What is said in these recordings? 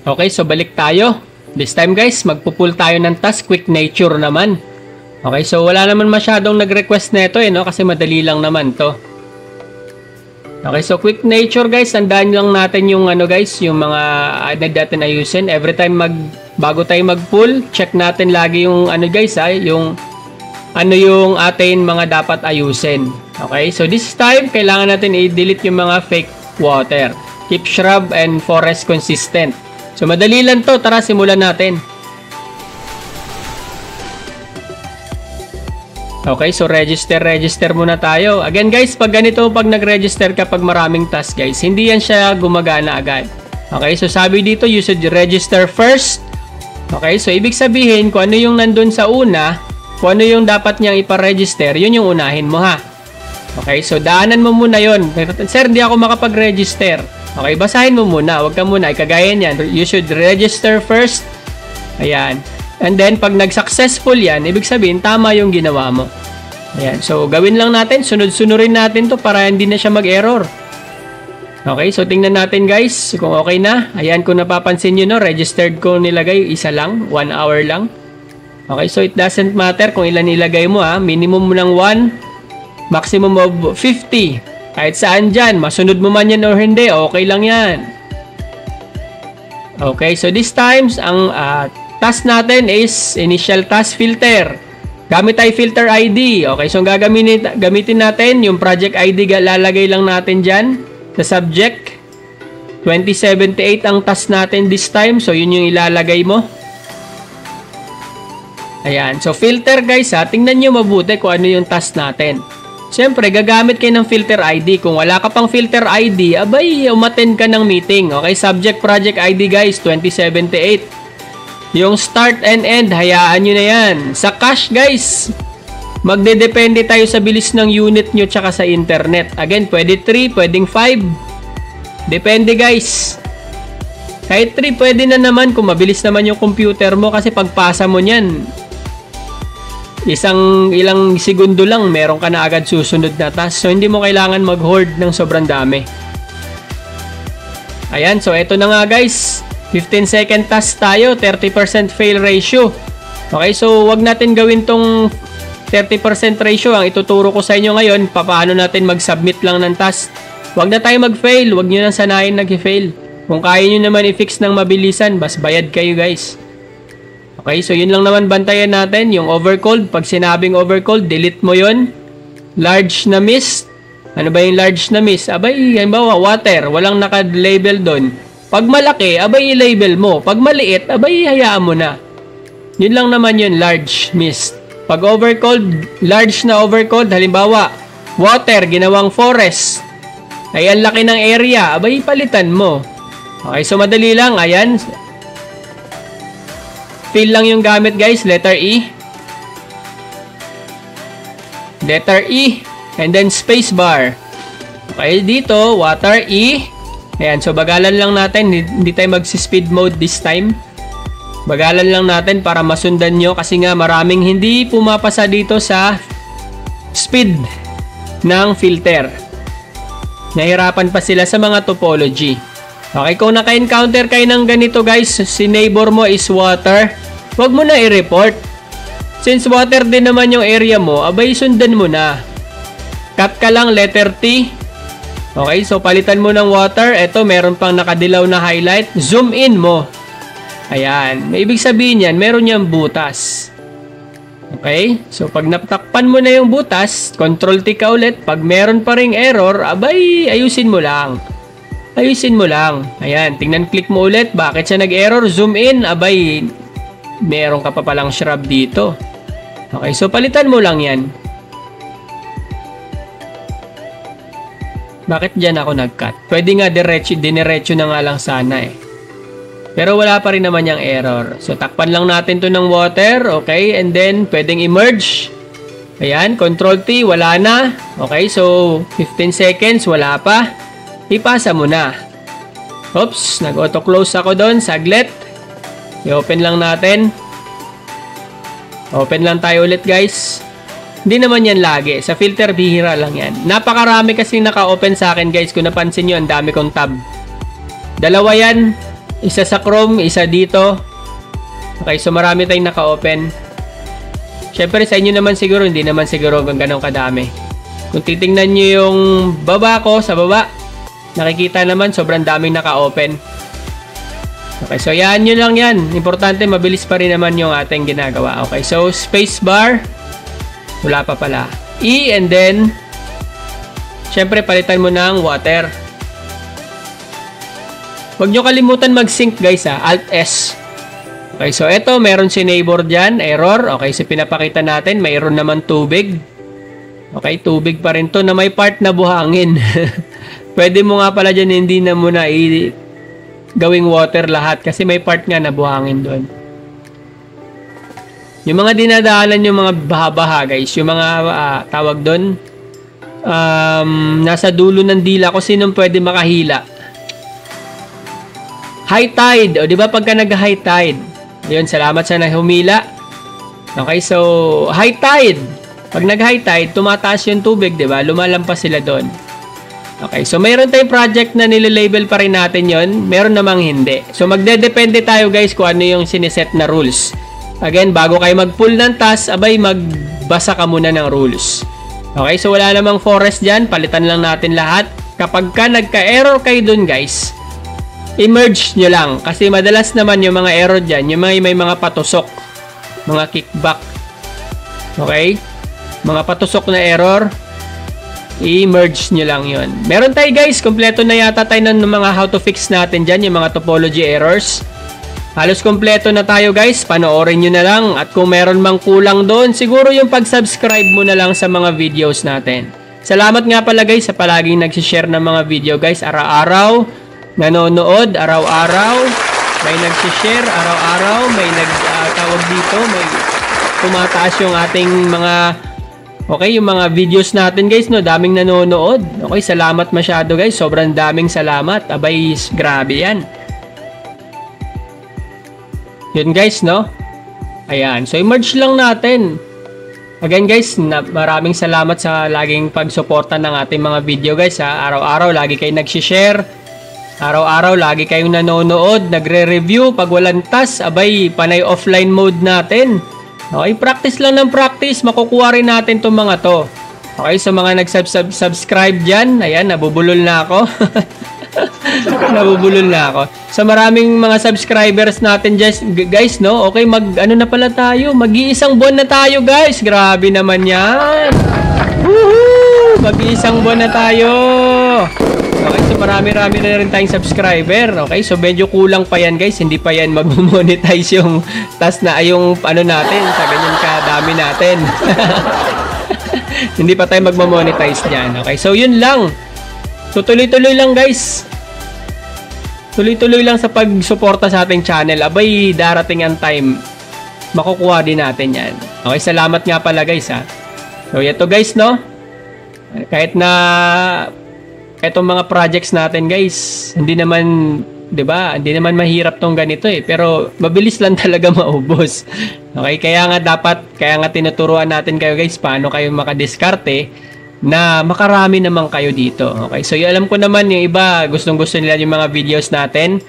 Okay, so balik tayo. This time guys, magpo-pull tayo ng task, quick nature naman. Okay, so wala naman masyadong nag-request na ito no? Kasi madali lang naman to. Okay, so quick nature guys, tandaan lang natin yung guys, yung mga need natin ayusin. Every time bago tayo mag-pull, check natin lagi yung guys, yung yung atin mga dapat ayusin. Okay, so this time, kailangan natin i-delete yung mga fake water. Keep shrub and forest consistent. So madali lang to, tara simulan natin. Okay, so register muna tayo. Again guys, pag ganito, pag nag-register ka pag maraming task guys, hindi yan siya gumagana agad. Okay, so sabi dito, you should register first. Okay, so ibig sabihin, kung ano yung nandun sa una, kung ano yung dapat niyang iparegister, yun yung unahin mo ha. Okay, so daanan mo muna yun. Sir, hindi ako makapag-register. Okay, basahin mo muna. Huwag ka muna. Kagaya niyan. You should register first. Ayan. And then, pag nag-successful yan, ibig sabihin, tama yung ginawa mo. Ayan. So, gawin lang natin. Sunod-sunurin natin to para hindi na siya mag-error. Okay, so tingnan natin guys kung okay na. Ayan, kung napapansin nyo, no, registered ko nilagay. Isa lang. 1 hour lang. Okay, so it doesn't matter kung ilan nilagay mo ha. Minimum mo ng 1. Maximum of 50. Kahit saan dyan, masunod mo man yan or hindi, okay lang yan. Okay, so this times, ang task natin is initial task filter. Gamit tayo filter ID. Okay, so gamitin natin yung project ID, lalagay lang natin dyan sa subject. 2078 ang task natin this time, so yun yung ilalagay mo. Ayan, so filter guys ha, tingnan nyo mabuti kung ano yung task natin. Siyempre, gagamit kayo ng filter ID. Kung wala ka pang filter ID, abay, umattend ka ng meeting. Okay, subject project ID guys, 2078. Yung start and end, hayaan nyo na yan. Sa cache guys, magdedepende tayo sa bilis ng unit nyo tsaka sa internet. Again, pwede 3, pwedeng 5. Depende guys. Kahit 3, pwede na naman kung mabilis naman yung computer mo kasi pagpasa mo nyan, ilang segundo lang meron ka na agad susunod na task. So hindi mo kailangan mag-hoard ng sobrang dami. Ayan, so eto na nga guys, 15 second task tayo, 30% fail ratio. Okay, so wag natin gawin tong 30% ratio. Ang ituturo ko sa inyo ngayon, paano natin mag-submit lang ng task. Wag na tayo mag-fail, wag nyo nang sanayin nag-fail. Kung kaya nyo naman i-fix ng mabilisan, bas bayad kayo guys. Okay, so yun lang naman bantayan natin. Yung overcold, pag sinabing overcold, delete mo yun. Large na mist. Ano ba yung large na mist? Abay, halimbawa, water. Walang naka-label doon. Pag malaki, abay, i-label mo. Pag maliit, abay, hayaan mo na. Yun lang naman yun, large mist. Pag overcold, large na overcold, halimbawa, water, ginawang forest. Ay, ang laki ng area. Abay, palitan mo. Okay, so madali lang. Ayan. Fill lang yung gamit guys, letter E. Letter E. And then space bar. Okay, dito, water E. Ayan, so bagalan lang natin. Hindi tayo mag-speed mode this time. Bagalan lang natin para masundan nyo. Kasi nga maraming hindi pumapasa dito sa speed ng filter. Nahirapan pa sila sa mga topology. Okay, kung naka-encounter kayo ng ganito guys, si neighbor mo is water, huwag mo na i-report. Since water din naman yung area mo, abay sundan mo na. Cut ka lang, letter T. Okay, so palitan mo ng water. Ito, meron pang nakadilaw na highlight. Zoom in mo. Ayan, may ibig sabihin yan, meron niyang butas. Okay, so pag natakpan mo na yung butas, control T ka ulit. Pag meron pa ring error, abay, ayusin mo lang. Ayusin mo lang. Ayan, tingnan, click mo ulit. Bakit siya nag-error? Zoom in. Abay, meron ka pa palang shrub dito. Okay, so palitan mo lang yan. Bakit dyan ako nag-cut? Pwede nga diniretso na nga lang sana eh. Pero wala pa rin naman yung error. So, takpan lang natin to ng water. Okay, and then, pwedeng i-merge. Ayan, control T, wala na. Okay, so, 15 seconds, wala pa. Ipasa mo na. Oops, nag-auto-close ako doon. Saglit. I-open lang natin. Open lang tayo ulit guys. Hindi naman yan lagi. Sa filter, bihira lang yan. Napakarami kasi naka-open sa akin guys. Kung napansin nyo, ang dami kong tab. Dalawa yan. Isa sa Chrome, isa dito. Okay, so marami tayong naka-open. Syempre sa inyo naman siguro, hindi naman siguro ganun kadami. Kung titingnan nyo yung baba ko, sa baba, nakikita naman sobrang daming naka-open. Okay, so yan, yun lang yan. Importante, mabilis pa rin naman yung ating ginagawa. Okay, so spacebar. Wala pa pala. E, and then, syempre, palitan mo ng water. Huwag nyo kalimutan mag-sync, guys, ha. Alt-S. Okay, so eto, meron si neighbor dyan. Error. Okay, so pinapakita natin. Mayroon naman tubig. Okay, tubig pa rin to na may part na buhangin. Pwede mo nga pala dyan, hindi na muna gawing water lahat kasi may part nga na buhangin doon. Yung mga dinadaanan yung mga baha-baha, guys, yung mga tawag doon, nasa dulo ng dila ko, sinong pwede makahila? High tide, o di ba pagka nag-high tide, yun, salamat sa nahumila. Okay, so high tide, pag nag-high tide, tumataas yung tubig, di ba? Lumalampas sila doon. Okay, so mayroon tayong project na nililabel pa rin natin yon, meron namang hindi. So magdedepende tayo, guys, kung ano yung siniset na rules. Again, bago kayo mag-pull ng task, abay magbasa ka muna ng rules. Okay, so wala namang forest dyan, palitan lang natin lahat. Kapag ka nagka-error kayo dun, guys, i-merge nyo lang. Kasi madalas naman yung mga error dyan, yung may mga patusok, mga kickback. Okay, mga patusok na error, i-merge nyo lang yun. Meron tayo, guys, kompleto na yata tayo ng mga how to fix natin dyan, yung mga topology errors. Halos kompleto na tayo, guys. Panoorin nyo na lang. At kung meron mang kulang doon, siguro yung pag-subscribe mo na lang sa mga videos natin. Salamat nga pala, guys, sa palaging nagsishare ng mga video, guys. Araw-araw, nanonood, araw-araw, may nagsishare, araw-araw, may nagtawag dito, may tumataas yung ating mga okay, yung mga videos natin, guys, no, daming nanonood. Okay, salamat masyado, guys. Sobrang daming salamat. Abay, grabe yan. Yun, guys, no? Ayan. So, i-merge lang natin. Again, guys, maraming salamat sa laging pagsuporta ng ating mga video, guys, ha. Araw-araw, lagi kayo nagsishare. Araw-araw, lagi kayong nanonood, nagre-review. Pag walang task, abay, panay offline mode natin. Okay, practice lang ng practice. Makukuha rin natin itong mga to. Okay, so mga nag-subscribe dyan, ayan, nabubulol na ako. Nabubulol na ako. Sa maraming mga subscribers natin, guys, no? Okay, ano na pala tayo? Mag-iisang buwan na tayo, guys. Grabe naman yan. Woohoo! Mag-iisang buwan na tayo. Okay, so marami-rami na rin tayong subscriber. Okay, so medyo kulang pa yan, guys. Hindi pa yan mag-monetize yung task na yung ano natin sa ganyan kadami natin. Hindi pa tayo mag-monetize dyan. Okay, so yun lang. So tuloy-tuloy lang, guys. Tuloy-tuloy lang sa pagsuporta sa ating channel. Abay, darating ang time. Makukuha din natin yan. Okay, salamat nga pala, guys, ha. So ito, guys, no? Kahit na etong mga projects natin, guys, hindi naman, 'di ba? Hindi naman mahirap tong ganito eh, pero mabilis lang talaga maubos. Okay, kaya nga tinuturuan natin kayo, guys, paano kayo makadiskarte na makarami naman kayo dito. Okay, so alam ko naman yung iba, gustong-gusto nila yung mga videos natin.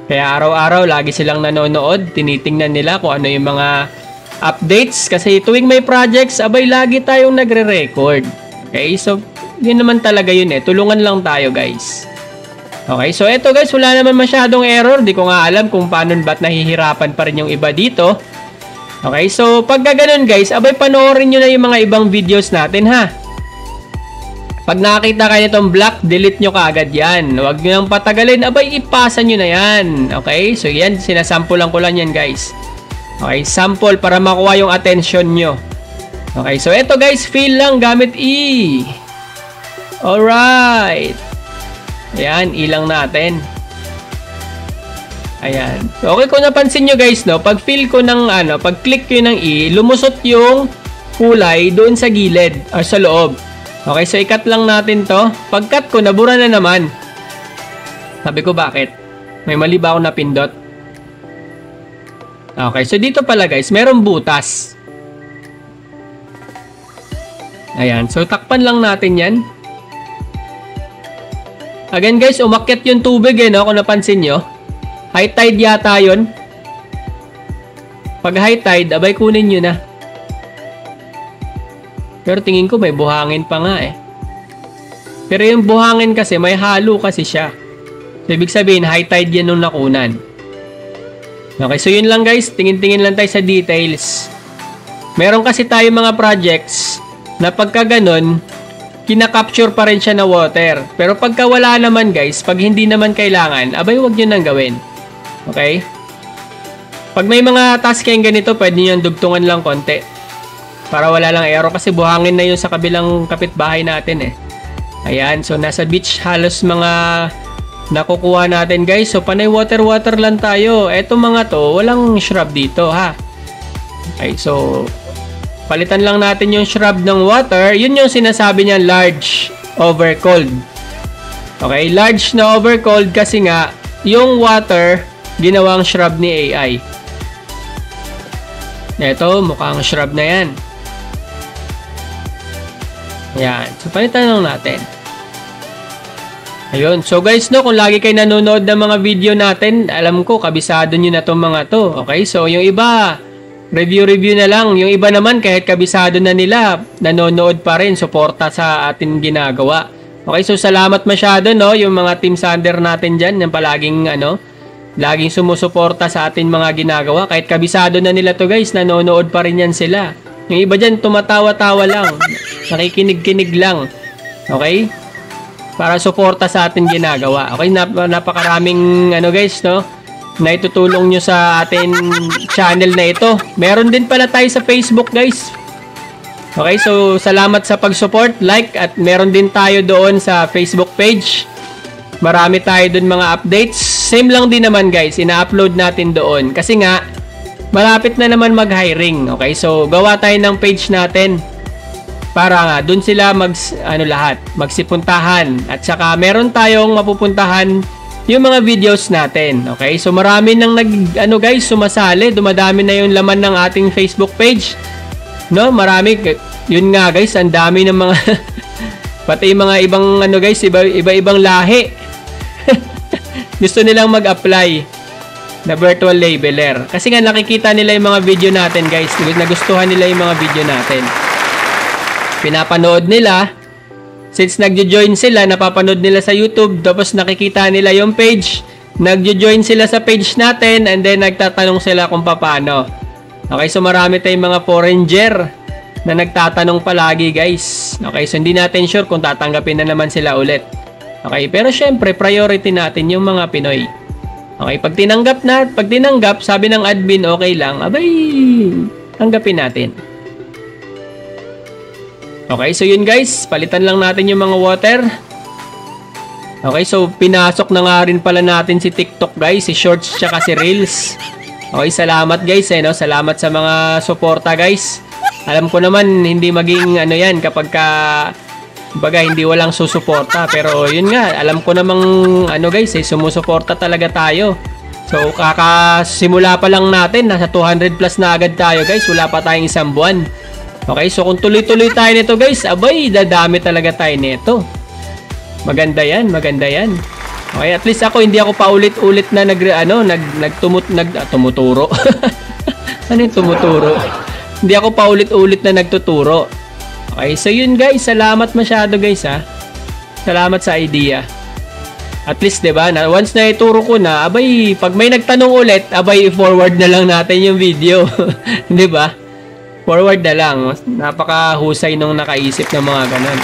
Kaya araw-araw lagi silang nanonood, tinitingnan nila kung ano yung mga updates kasi tuwing may projects, abay lagi tayong nagre-record. Okay, so yun naman talaga yun eh. Tulungan lang tayo, guys. Okay, so eto, guys, wala naman masyadong error. Di ko nga alam kung paano ba't nahihirapan pa rin yung iba dito. Okay, so pag ganoon, guys, abay panoorin nyo na yung mga ibang videos natin, ha. Pag nakakita kayo nitong black, delete nyo kaagad yan. Huwag nyo nang patagalin, abay ipasa nyo na yan. Okay, so yan, sinasampulan ko lang yan, guys. Okay, sample para makuha yung attention nyo. Okay, so eto, guys, fill lang gamit E. Alright. Ayan, ilang natin. Ayan. So, okay, kung napansin nyo, guys, no, pag fill ko ng, pag click ko ng E, lumusot yung kulay doon sa gilid or sa loob. Okay, so i-cut lang natin to. Pag cut ko, nabura na naman. Sabi ko, bakit? May mali ba ako napindot? Okay, so dito pala, guys, merong butas. Ayan, so takpan lang natin yan. Again, guys, umakyat yung tubig, eh, no? Kung napansin nyo. High tide yata yun. Pag high tide, abay kunin nyo na. Pero tingin ko may buhangin pa nga eh. Pero yung buhangin kasi, may halo kasi siya. So, ibig sabihin, high tide yan nung nakunan. Okay, so yun lang guys. Tingin-tingin lang tayo sa details. Meron kasi tayo mga projects na pagka ganun, kinakapture pa rin siya na water. Pero pagka wala naman guys, pag hindi naman kailangan, abay wag nyo nang gawin. Okay? Pag may mga task kayong ganito, pwede nyo yung dugtungan lang konti. Para wala lang error kasi buhangin na yun sa kabilang kapitbahay natin eh. Ayan, so nasa beach halos mga nakukuha natin guys. So panay water lang tayo. Eto mga to, walang shrub dito ha. Okay, so palitan lang natin yung shrub ng water. Yun yung sinasabi niya large overcold. Okay, large na overcold kasi nga yung water ginawang shrub ni AI. Ito, mukhang shrub na yan. Ayan. So, palitan lang natin. Ayun. So, guys, no, kung lagi kayo nanonood ng mga video natin, alam ko, kabisado nyo na itong mga to. Okay? So, yung iba, review na lang. Yung iba naman, kahit kabisado na nila, nanonood pa rin, suporta sa ating ginagawa. Okay? So, salamat masyado, no? Yung mga Team Sander natin dyan, yung palaging, laging sumusuporta sa ating mga ginagawa. Kahit kabisado na nila to guys, nanonood pa rin yan sila. Yung iba dyan, tumatawa-tawa lang. Nakikinig-kinig lang. Okay? Para suporta sa ating ginagawa. Okay? Napakaraming guys, no? Na itutulong nyo sa ating channel na ito. Meron din pala tayo sa Facebook guys. Okay? So, salamat sa pag-support, like, at meron din tayo doon sa Facebook page. Marami tayo dun mga updates. Same lang din naman guys, ina-upload natin doon. Kasi nga, malapit na naman mag-hiring. Okay, so gawa tayo ng page natin. Para nga, dun sila magsipuntahan. At saka meron tayong mapupuntahan yung mga videos natin. Okay, so marami nang guys, sumasali. Dumadami na yung laman ng ating Facebook page. No, marami. Yun nga guys, ang dami ng mga pati yung mga ibang guys, iba-ibang lahi. Gusto nilang mag-apply na virtual labeler. Kasi nga nakikita nila yung mga video natin guys. Nagustuhan nila yung mga video natin. Pinapanood nila. Since nagjo-join sila, napapanood nila sa YouTube. Tapos nakikita nila yung page. Nagjo-join sila sa page natin. And then nagtatanong sila kung paano. Okay, so marami tayong mga foreigner na nagtatanong palagi guys. Okay, so hindi natin sure kung tatanggapin na naman sila ulit. Okay, pero syempre priority natin yung mga Pinoy. Okay, pag tinanggap, sabi ng admin okay lang, abay, tanggapin natin. Okay, so yun guys, palitan lang natin yung mga water. Okay, so pinasok na nga rin pala natin si TikTok guys, si Shorts tsaka si Reels. Okay, salamat guys no? Salamat sa mga suporta guys. Alam ko naman hindi maging yan kapag baga hindi walang susuporta, pero yun nga, alam ko namang guys, sumusuporta talaga tayo. So kakasimula pa lang natin, nasa 200 plus na agad tayo guys, wala pa tayong isang buwan. Okay, so kung tuloy-tuloy tayo nito guys, abay, dadami talaga tayo nito. Maganda yan, maganda yan. Okay, at least ako hindi ako paulit-ulit na tumuturo. Ano yung tumuturo? Hindi ako paulit-ulit na nagtuturo. Okay, so yun guys, salamat masyado guys ha. Salamat sa idea. At least 'di ba, once na ituro ko na, abay pag may nagtanong ulit, abay forward na lang natin yung video. 'Di ba? Forward na lang. Napakahusay nung nakaisip ng mga ganun.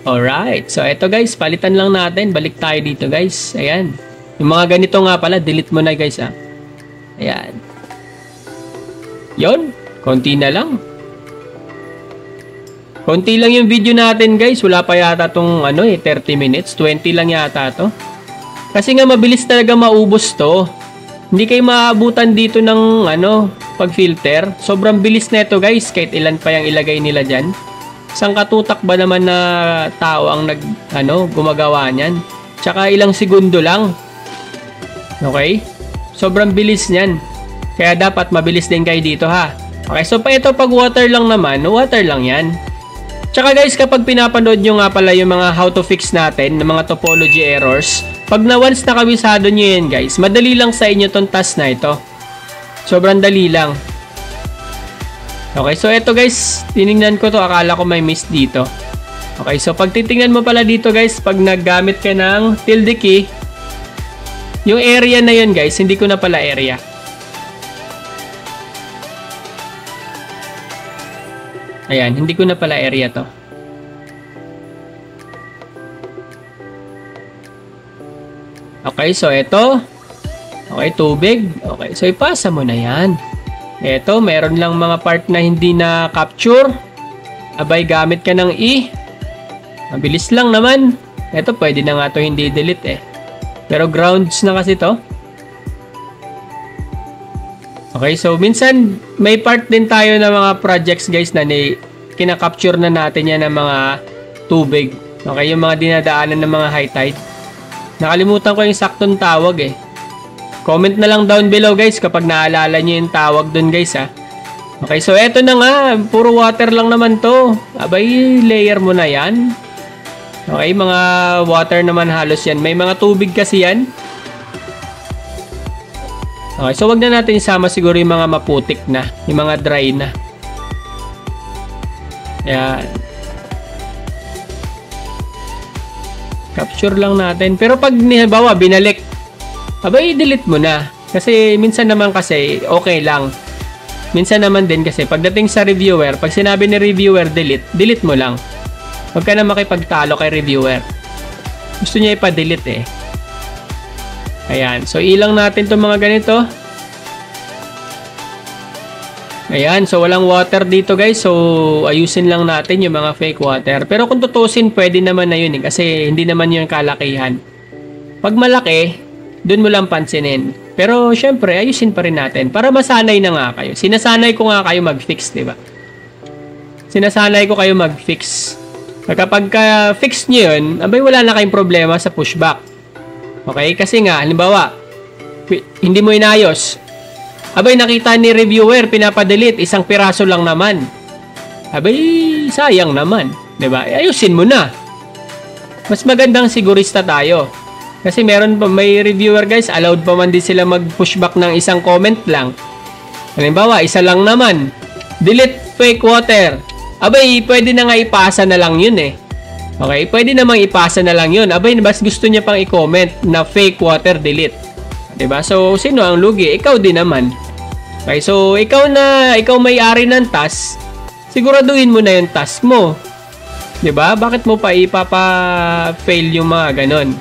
Alright, so eto guys, palitan lang natin. Balik tayo dito guys. Ayan. Yung mga ganito nga pala, delete mo na guys ha. Ayan. Yon, konti na lang. Konti lang yung video natin guys. Wala pa yata tong 30 minutes. 20 lang yata to. Kasi nga mabilis talaga maubos to. Hindi kayo maabutan dito ng pag-filter. Sobrang bilis na ito guys. Kahit ilan pa yung ilagay nila dyan. Isang katutak ba naman na tao ang gumagawa niyan. Tsaka ilang segundo lang. Okay? Sobrang bilis niyan. Kaya dapat mabilis din kayo dito ha. Okay, so ito pag water lang naman, water lang yan. Tsaka guys, kapag pinapanood nyo nga pala yung mga how to fix natin, ng mga topology errors, pag na once na kabisado nyo yan guys, madali lang sa inyo tong task na ito. Sobrang dali lang. Okay, so eto guys, tinignan ko to, akala ko may miss dito. Okay, so pag titingnan mo pala dito guys, pag naggamit ka ng tilde key, yung area na yun guys, hindi ko na pala area. Ayan, hindi ko na pala area to. Okay, so ito. Okay, tubig. Okay, so ipasa mo na yan. Ito, meron lang mga part na hindi na capture. Abay, gamit ka ng E. Mabilis lang naman. Ito, pwede na nga to hindi delete eh. Pero grounds na kasi to. Okay, so minsan may part din tayo ng mga projects guys na kinakapture na natin yan ng mga tubig. Okay, yung mga dinadaanan ng mga high tide. Nakalimutan ko yung saktong tawag eh. Comment na lang down below guys kapag naalala nyo yung tawag dun guys ha. Okay, so eto na nga. Puro water lang naman to. Abay, layer mo na yan. Okay, mga water naman halos yan. May mga tubig kasi yan. Okay, so wag na natin isama siguro yung mga maputik na, yung mga dry na. Ayan. Capture lang natin. Pero pag halimbawa binalik, abay delete mo na. Kasi minsan naman kasi okay lang. Minsan naman din kasi pagdating sa reviewer, pag sinabi ni reviewer delete mo lang. Huwag ka na makipagtalo kay reviewer. Gusto niya ipa-delete eh. Ayan. So, ilang natin itong mga ganito. Ayan. So, walang water dito guys. So, ayusin lang natin yung mga fake water. Pero kung tutusin, pwede naman na yun eh. Kasi hindi naman yung kalakihan. Pag malaki, dun mo lang pansinin. Pero, syempre, ayusin pa rin natin. Para masanay na nga kayo. Sinasanay ko nga kayo mag-fix, diba? Sinasanay ko kayo mag-fix. Kapag fix nyo yun, abay wala na kayong problema sa pushback. Okay? Kasi nga, halimbawa, hindi mo inayos. Abay, nakita ni reviewer, pinapadelete, isang piraso lang naman. Abay, sayang naman. Diba? Ayusin mo na. Mas magandang sigurista tayo. Kasi may reviewer guys, allowed pa man din sila mag-pushback ng isang comment lang. Halimbawa, isa lang naman. Delete fake water. Abay, pwede na nga ipasa na lang yun eh. Okay? Pwede namang ipasa na lang yun. Abay, mas gusto niya pang i-comment na fake water delete. Diba? So, sino ang lugi? Ikaw din naman. Okay? So, ikaw may-ari ng task, siguraduhin mo na yung task mo. Diba? Bakit mo pa ipapa-fail yung mga ganon?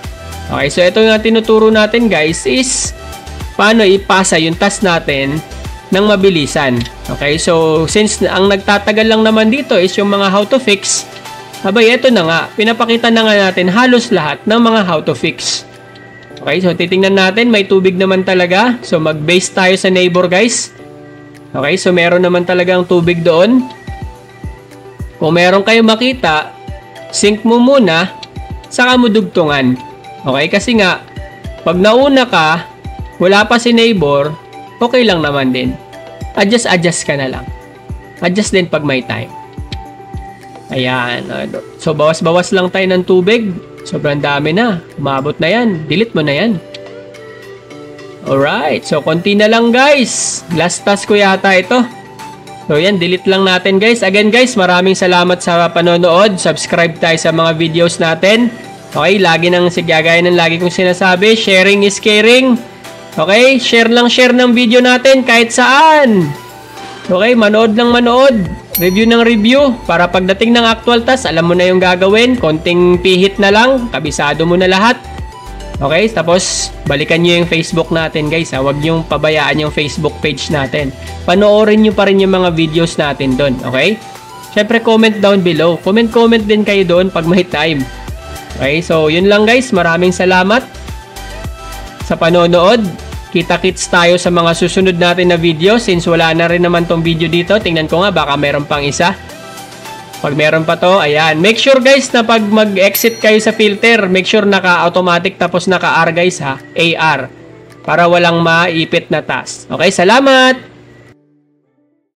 Okay? So, ito nga tinuturo natin guys is paano ipasa yung task natin ng mabilisan. Okay, so since ang nagtatagal lang naman dito is yung mga how to fix, abay, eto na nga, pinapakita na nga natin halos lahat ng mga how to fix. Okay, so titingnan natin, may tubig naman talaga. So mag-base tayo sa neighbor guys. Okay, so meron naman talagang tubig doon. Kung meron kayo makita, sync mo muna, saka mo dugtungan. Okay, kasi nga, pag nauna ka, wala pa si neighbor, okay lang naman din. Adjust ka na lang. Adjust din pag may time. Ayan. So, bawas-bawas lang tayo ng tubig. Sobrang dami na. Umabot na yan. Delete mo na yan. Alright. So, konti na lang guys. Last task ko yata ito. So, yan. Delete lang natin guys. Again guys, maraming salamat sa panonood. Subscribe tayo sa mga videos natin. Okay. Lagi kong sinasabi. Sharing is caring. Okay, share ng video natin kahit saan. Okay, manood ng manood, review ng review, para pagdating ng actual task, alam mo na yung gagawin, konting pihit na lang, kabisado mo na lahat. Okay, tapos balikan nyo yung Facebook natin guys ha, huwag nyo pabayaan yung Facebook page natin. Panoorin nyo pa rin yung mga videos natin doon, okay? Syempre comment down below, comment din kayo doon pag may time. Okay, so yun lang guys, maraming salamat sa panonood. Kita-kits tayo sa mga susunod natin na video. Since wala na rin naman tong video dito, tingnan ko nga, baka meron pang isa. Pag meron pa to, ayan. Make sure guys na pag mag-exit kayo sa filter, make sure naka-automatic tapos naka-R guys ha, AR. Para walang maipit na task. Okay, salamat!